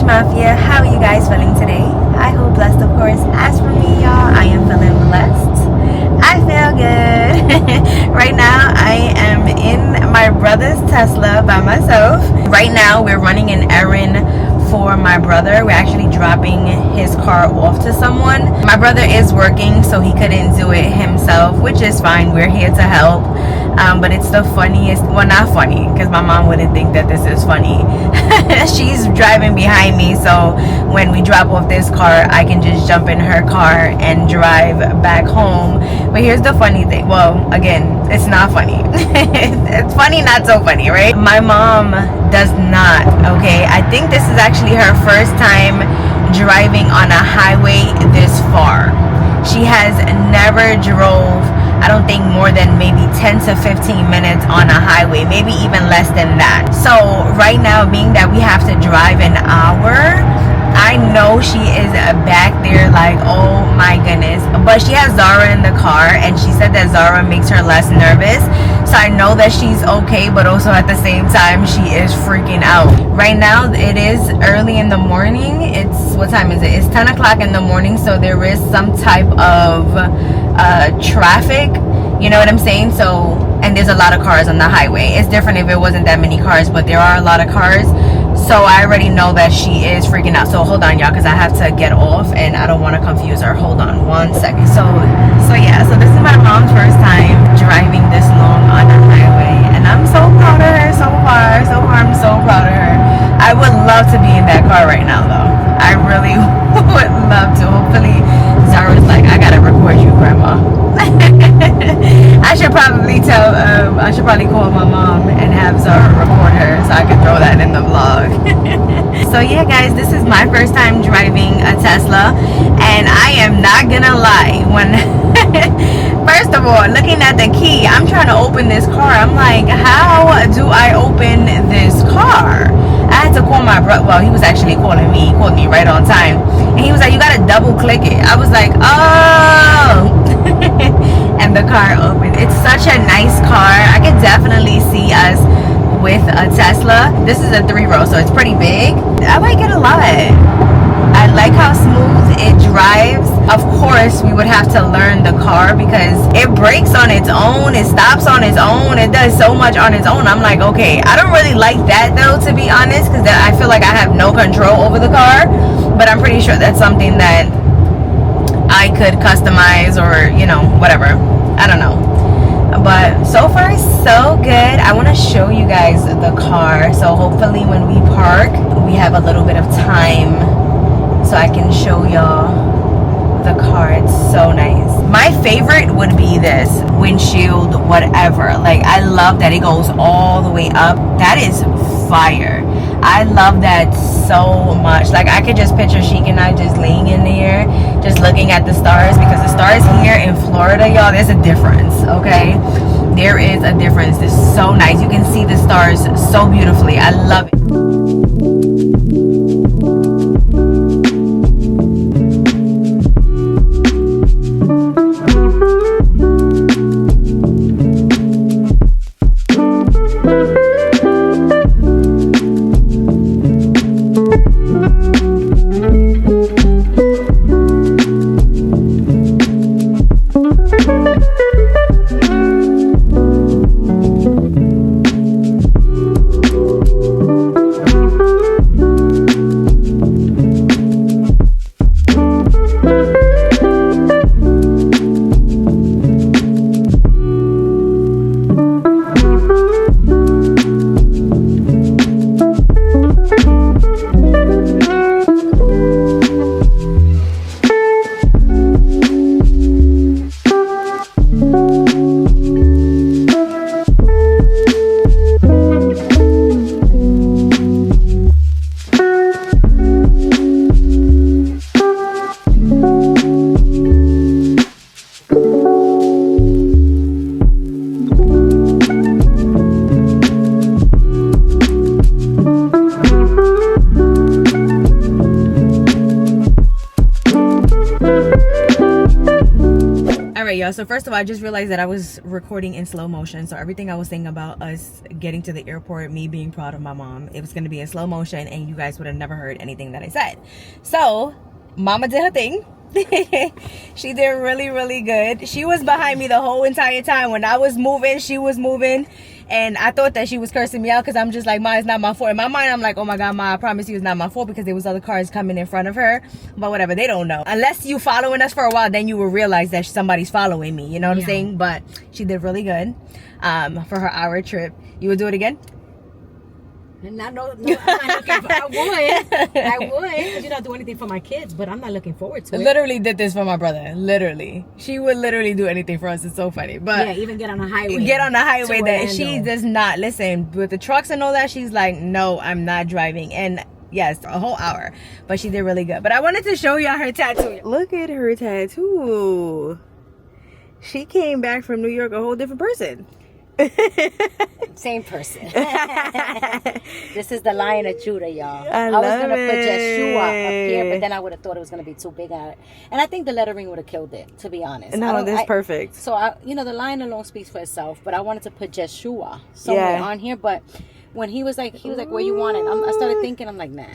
Mafia. How are you guys feeling today? I hope blessed, of course. As for me, y'all, I am feeling blessed. I feel good. Right now, I am in my brother's Tesla by myself. Right now, we're running an errand for my brother. We're actually dropping his car off to someone. My brother is working, so he couldn't do it himself, which is fine. We're here to help. But it's the funniest, well, not funny, because my mom wouldn't think that this is funny. She's driving behind me, so when we drop off this car, I can just jump in her car and drive back home. But here's the funny thing. Well, again, it's not funny. It's funny, not so funny, right? My mom does not, okay? I think this is actually her first time driving on a highway this far. She has never drove, I don't think, more than maybe 10 to 15 minutes on a highway, maybe even less than that. So right now, being that we have to drive an hour, I know she is back there like, oh my goodness. But she has Zara in the car, and she said that Zara makes her less nervous. So I know that she's okay, but also at the same time, she is freaking out. Right now, it is early in the morning. It's, what time is it? It's 10 o'clock in the morning, so there is some type of traffic, you know what I'm saying? So, and there's a lot of cars on the highway. It's different if it wasn't that many cars, but there are a lot of cars. So I already know that she is freaking out. So hold on, y'all, because I have to get off and I don't want to confuse her. Hold on one second. So yeah, so this is my mom's first time driving this long on a highway, and I'm so proud of her. So far I'm so proud of her. I would love to be in that car right now, though. I really would love to. Hopefully Zara's like, I gotta record you, Grandma. I should probably call my mom and have Zara record her so I can throw that in the vlog. So yeah, guys, this is my first time driving a Tesla, and I am not gonna lie, when first of all, looking at the key, I'm trying to open this car. I'm like, how do I open this car? I had to call my brother. Well, he was actually calling me. He called me right on time, and he was like, you gotta double click it. I was like, oh. And the car opened. It's such a nice car. I could definitely see us with a Tesla. This is a 3-row, so it's pretty big. I like it a lot. I like how smooth it drives. Of course, we would have to learn the car because it brakes on its own, it stops on its own, it does so much on its own. I'm like, okay, I don't really like that though, to be honest, because I feel like I have no control over the car. But I'm pretty sure that's something that I could customize, or, you know, whatever. I don't know. But so far, so good. I want to show you guys the car. So hopefully when we park, we have a little bit of time so I can show y'all the car. It's so nice. My favorite would be this windshield, whatever. Like, I love that it goes all the way up. That is fire. I love that so much. Like, I could just picture Sheik and I just laying in there, just looking at the stars, because the stars here in Florida, y'all, there's a difference, okay? There is a difference. It's so nice. You can see the stars so beautifully. I love it. so first of all, I just realized that I was recording in slow motion. So everything I was saying about us getting to the airport, me being proud of my mom, it was going to be in slow motion and you guys would have never heard anything that I said. So mama did her thing. She did really, really good. She was behind me the whole entire time. When I was moving, she was moving. And I thought that she was cursing me out because I'm just like, Ma, it's not my fault. In my mind, I'm like, oh my God, Ma, I promise you it's not my fault because there was other cars coming in front of her. But whatever, they don't know. Unless you following us for a while, then you will realize that somebody's following me. You know what I'm saying? But she did really good for her hour trip. You would do it again? No, I'm not looking for, I would. You know, do anything for my kids, but I'm not looking forward to it. Literally did this for my brother. Literally. She would literally do anything for us. It's so funny. But yeah, even get on a highway. Get on the highway that she does not listen. With the trucks and all that, she's like, no, I'm not driving. And yes, a whole hour. But she did really good. But I wanted to show y'all her tattoo. Look at her tattoo. She came back from New York a whole different person. Same person. This is the Lion of Judah, y'all. I was gonna it. put Yeshua up here, but then I would have thought it was gonna be too big on it, and I think the lettering would have killed it. To be honest, no, this is perfect. So the lion alone speaks for itself, but I wanted to put Yeshua somewhere on here. But when he was like, where you want it? I started thinking, I'm like, nah.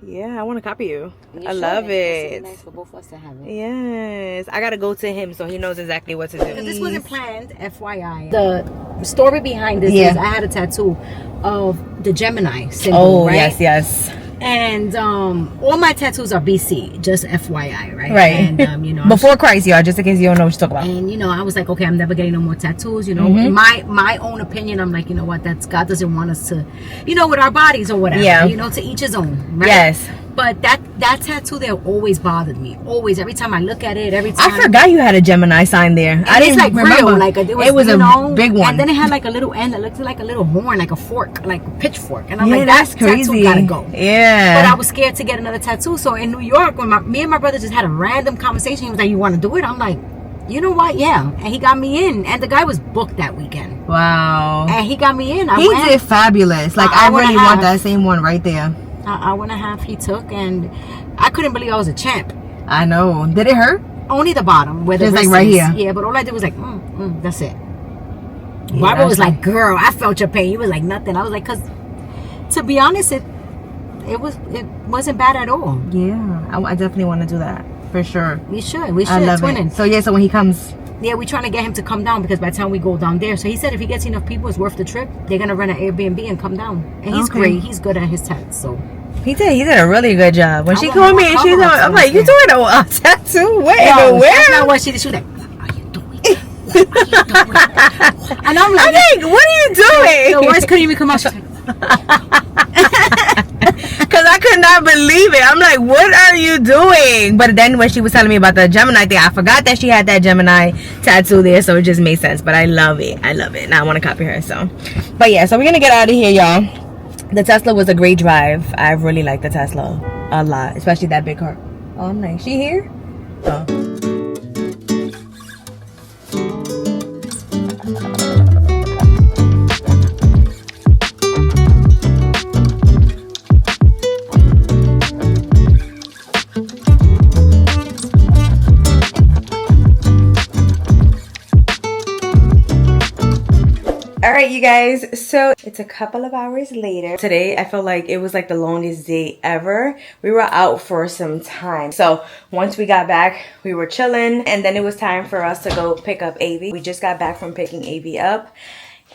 Yeah, I want to copy you. I should. love it. It's nice for both of us to have it. Yes. I got to go to him so he knows exactly what to do. Because this wasn't planned, FYI. The story behind this is I had a tattoo of the Gemini symbol, right? Yes. And all my tattoos are BC, just FYI, right? Right. And before Christ, y'all, just in case you don't know what you're talking about. And I was like, okay, I'm never getting no more tattoos. In my own opinion, I'm like, you know what? That's God doesn't want us to, with our bodies or whatever. Yeah. To each his own. Right? Yes. But that tattoo there always bothered me. Always, every time I look at it, every time. I forgot you had a Gemini sign there. I didn't remember. Real, it was a big one. And then it had like a little end that looked like a little horn, like a fork, like a pitchfork. And I'm like, that's crazy. Tattoo gotta go. Yeah. But I was scared to get another tattoo. So in New York, when me and my brother just had a random conversation, he was like, "You want to do it?" I'm like, "You know what? Yeah." And he got me in. And the guy was booked that weekend. Wow. And he got me in. He did fabulous. Like, I really want that same one right there. Hour and a half he took, and I couldn't believe I was a champ. I know. Did it hurt? Only the bottom, where the just wrist like right is. here. Yeah, but all I did was like, that's it. Yeah, Barbara was like, "Girl, I felt your pain." He was like, "Nothing." I was like, "Cause to be honest, it wasn't bad at all." Yeah, I definitely want to do that for sure. We should. I love it. So when he comes. Yeah, we're trying to get him to come down because by the time we go down there, so he said if he gets enough people, it's worth the trip. They're gonna rent an Airbnb and come down. And he's great. He's good at his tats. So he did a really good job. When she called me and she's like, I'm like, "You doing a tattoo? Where? That's not what she did. She was like, "What are you doing? What are you doing?" And I'm like, "What are you doing?" The words couldn't even come out. She's like, because I could not believe it. I'm like, "What are you doing?" But then when she was telling me about the Gemini thing, I forgot that she had that Gemini tattoo there, so it just made sense. But I love it. Now I want to copy her. So we're gonna get out of here, y'all. The Tesla was a great drive. I really like the Tesla a lot, especially that big car. Oh, I'm like, she here? Oh. Alright, you guys, so it's a couple of hours later. Today, I felt like it was like the longest day ever. We were out for some time. So once we got back, we were chilling, and then it was time for us to go pick up Avi. We just got back from picking Avi up,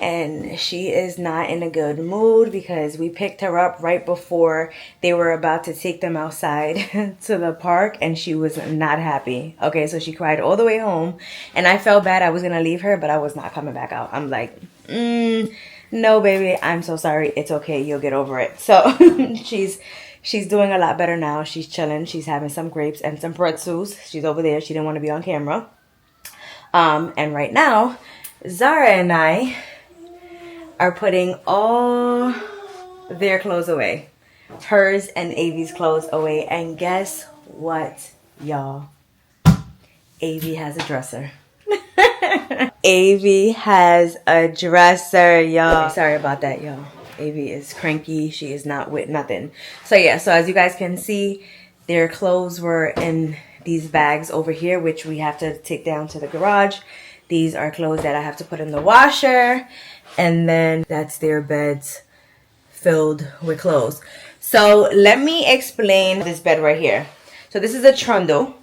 and she is not in a good mood because we picked her up right before they were about to take them outside to the park, and she was not happy. Okay, so she cried all the way home, and I felt bad. I was gonna leave her, but I was not coming back out. I'm like, no, baby, I'm so sorry. It's okay. You'll get over it. So she's doing a lot better now. She's chilling. She's having some grapes and some pretzels. She's over there. She didn't want to be on camera. And right now, Zara and I are putting all their clothes away. Hers and Avi's clothes away. And guess what, y'all? Avi has a dresser. Avi has a dresser, y'all. Sorry about that, y'all. Avi is cranky. She is not with nothing. So yeah, so as you guys can see, their clothes were in these bags over here, which we have to take down to the garage. These are clothes that I have to put in the washer. And then that's their beds filled with clothes. So let me explain this bed right here. So this is a trundle.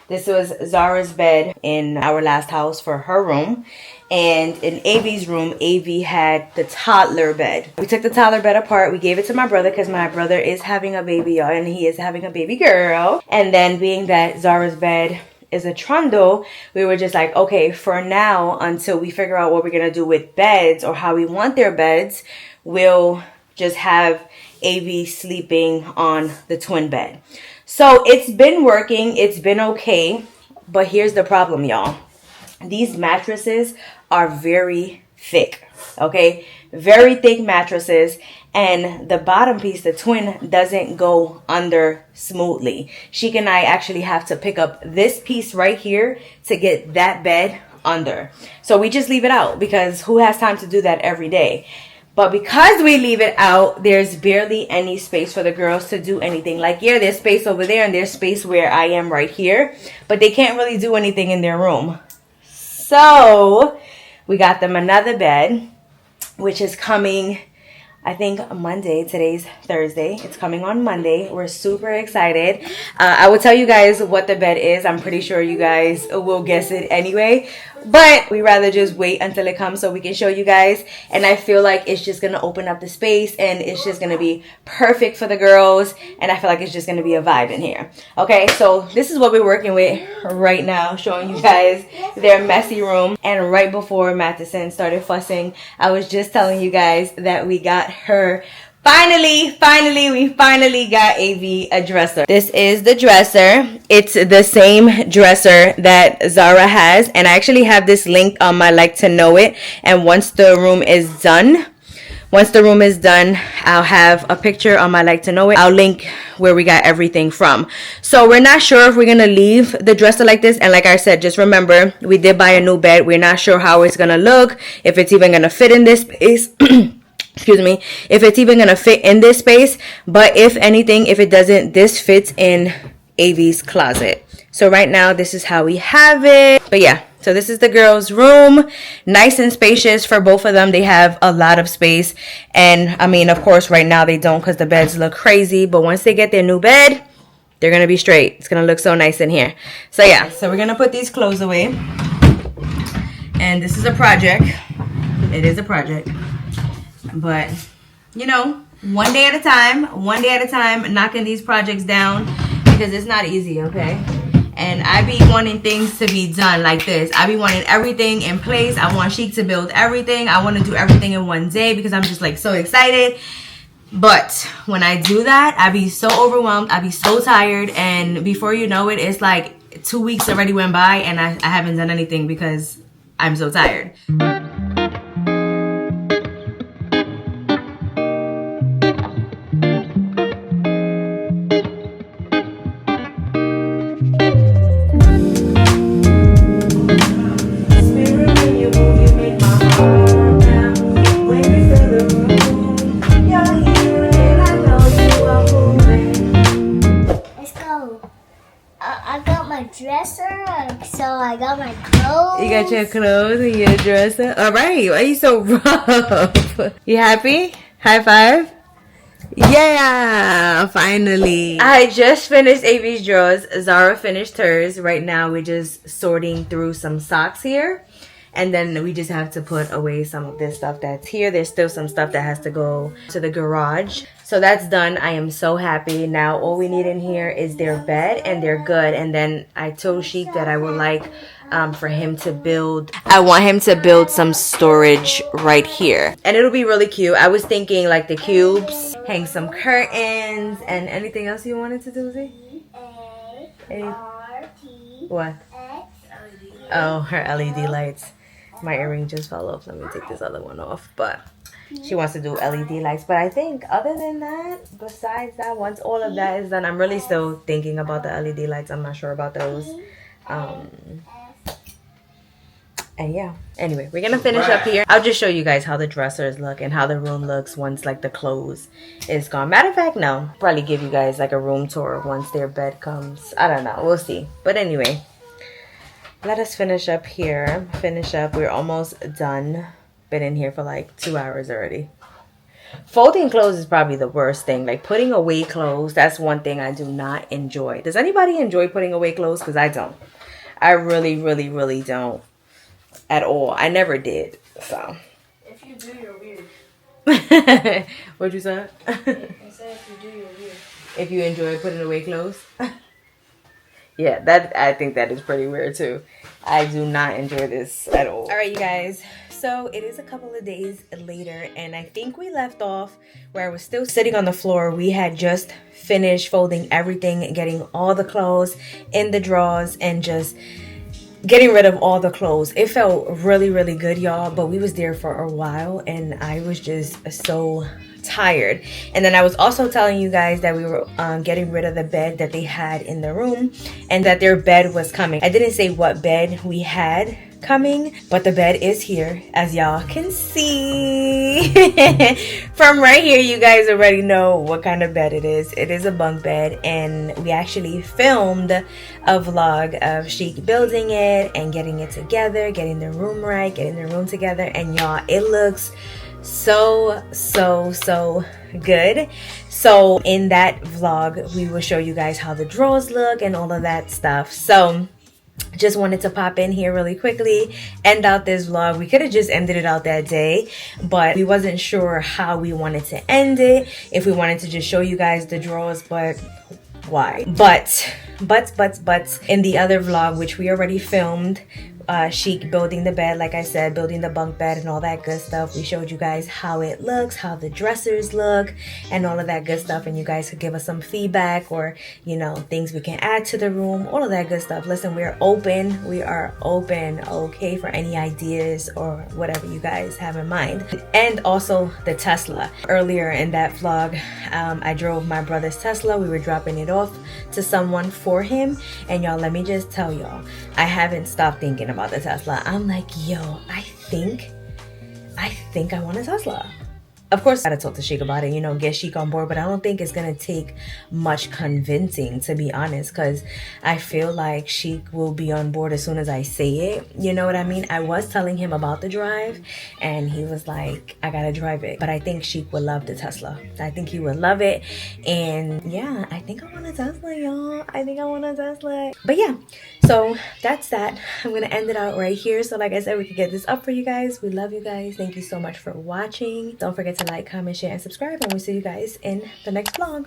This was Zara's bed in our last house for her room. And in Avi's room, Avi had the toddler bed. We took the toddler bed apart. We gave it to my brother because my brother is having a baby, y'all, and he is having a baby girl. And then being that Zara's bed is a trundle, we were just like, okay, for now, until we figure out what we're going to do with beds or how we want their beds, we'll just have Avi sleeping on the twin bed. So it's been working. It's been okay. But here's the problem, y'all. These mattresses are very thick, okay? Very thick mattresses. And the bottom piece, the twin, doesn't go under smoothly. Sheik and I actually have to pick up this piece right here to get that bed under. So we just leave it out because who has time to do that every day? But because we leave it out, there's barely any space for the girls to do anything. Like, yeah, there's space over there and there's space where I am right here. But they can't really do anything in their room. So we got them another bed, which is coming, I think, Monday. Today's Thursday. It's coming on Monday. We're super excited. I will tell you guys what the bed is. I'm pretty sure you guys will guess it anyway. But we rather just wait until it comes so we can show you guys. And I feel like it's just going to open up the space and it's just going to be perfect for the girls. And I feel like it's just going to be a vibe in here. Okay, so this is what we're working with right now, showing you guys their messy room. And right before Matheson started fussing, I was just telling you guys that we got her we finally got Avi a dresser. This is the dresser. It's the same dresser that Zara has. And I actually have this link on my LikeToKnowIt. And once the room is done, I'll have a picture on my LikeToKnowIt. I'll link where we got everything from. So we're not sure if we're going to leave the dresser like this. And like I said, just remember, we did buy a new bed. We're not sure how it's going to look, if it's even going to fit in this space. Excuse me, if it's even going to fit in this space. But if anything, if it doesn't, this fits in Avi's closet. So right now, this is how we have it. But yeah, so this is the girls' room. Nice and spacious for both of them. They have a lot of space. And I mean, of course, right now they don't because the beds look crazy. But once they get their new bed, they're going to be straight. It's going to look so nice in here. So yeah, so we're going to put these clothes away. And this is a project. It is a project. But, you know, one day at a time, knocking these projects down because it's not easy, okay? And I be wanting things to be done like this. I be wanting everything in place. I want Cici to build everything. I want to do everything in one day because I'm just like so excited. But when I do that, I be so overwhelmed. I be so tired. And before you know it, it's like 2 weeks already went by and I haven't done anything because I'm so tired. So I got my clothes. You got your clothes and your dresser. All right. Why are you so rough? You happy? High five. Yeah, finally. I just finished Avi's drawers. Zara finished hers. Right now we're just sorting through some socks here. And then we just have to put away some of this stuff that's here. There's still some stuff that has to go to the garage. So that's done. I am so happy. Now all we need in here is their bed and they're good. And then I told Cici that I would like for him to build. I want him to build some storage right here. And it'll be really cute. I was thinking like the cubes, hang some curtains, and anything else you wanted to do, Z? What? Oh, her LED lights. My earring just fell off. Let me take this other one off. But she wants to do LED lights. But I think other than that, besides that, once all of that is done, I'm really still thinking about the LED lights. I'm not sure about those. And yeah, anyway, we're gonna finish up here. I'll just show you guys how the dressers look and how the room looks once like the clothes is gone. Matter of fact, no, probably give you guys like a room tour once their bed comes. I don't know, we'll see. But anyway, let us finish up here. Finish up. We're almost done. Been in here for like 2 hours already. Folding clothes is probably the worst thing. Like putting away clothes, that's one thing I do not enjoy. Does anybody enjoy putting away clothes? Because I don't. I really, really, really don't. At all. I never did. So. If you do, you're weird. What'd you say? I said if you do, you're weird. If you enjoy putting away clothes. Yeah, that I think that is pretty weird too. I do not enjoy this at all. All right, you guys. So it is a couple of days later, and I think we left off where I was still sitting on the floor. We had just finished folding everything, getting all the clothes in the drawers, and just getting rid of all the clothes. It felt really, really good, y'all, but we was there for a while and I was just so tired. And then I was also telling you guys that we were getting rid of the bed that they had in the room and that their bed was coming. I didn't say what bed we had coming, but the bed is here, as y'all can see. From right here, you guys already know what kind of bed it is. It is a bunk bed, and we actually filmed a vlog of Chic building it and getting it together, getting the room right, getting the room together, and y'all, it looks so good. So in that vlog, we will show you guys how the drawers look and all of that stuff. So just wanted to pop in here really quickly, end out this vlog. We could have just ended it out that day, but we wasn't sure how we wanted to end it, if we wanted to just show you guys the drawers, but why? But in the other vlog, which we already filmed, Chic building the bed, like I said, building the bunk bed and all that good stuff. We showed you guys how it looks, how the dressers look, and all of that good stuff. And you guys could give us some feedback or, you know, things we can add to the room, all of that good stuff. Listen, we're open. We are open, okay, for any ideas or whatever you guys have in mind. And also the Tesla. Earlier in that vlog, I drove my brother's Tesla. We were dropping it off to someone for him. And y'all, let me just tell y'all, I haven't stopped thinking about the Tesla. I'm like, yo, I think I want a Tesla. Of course, I gotta talk to Chic about it, you know, get Chic on board, but I don't think it's gonna take much convincing, to be honest, because I feel like Chic will be on board as soon as I say it. You know what I mean? I was telling him about the drive, and he was like, I gotta drive it. But I think Chic would love the Tesla. I think he would love it. And yeah, I think I want a Tesla, y'all. I think I want a Tesla. But yeah, so that's that. I'm gonna end it out right here. So like I said, we could get this up for you guys. We love you guys. Thank you so much for watching. Don't forget to like, comment, share, and subscribe, and we'll see you guys in the next vlog.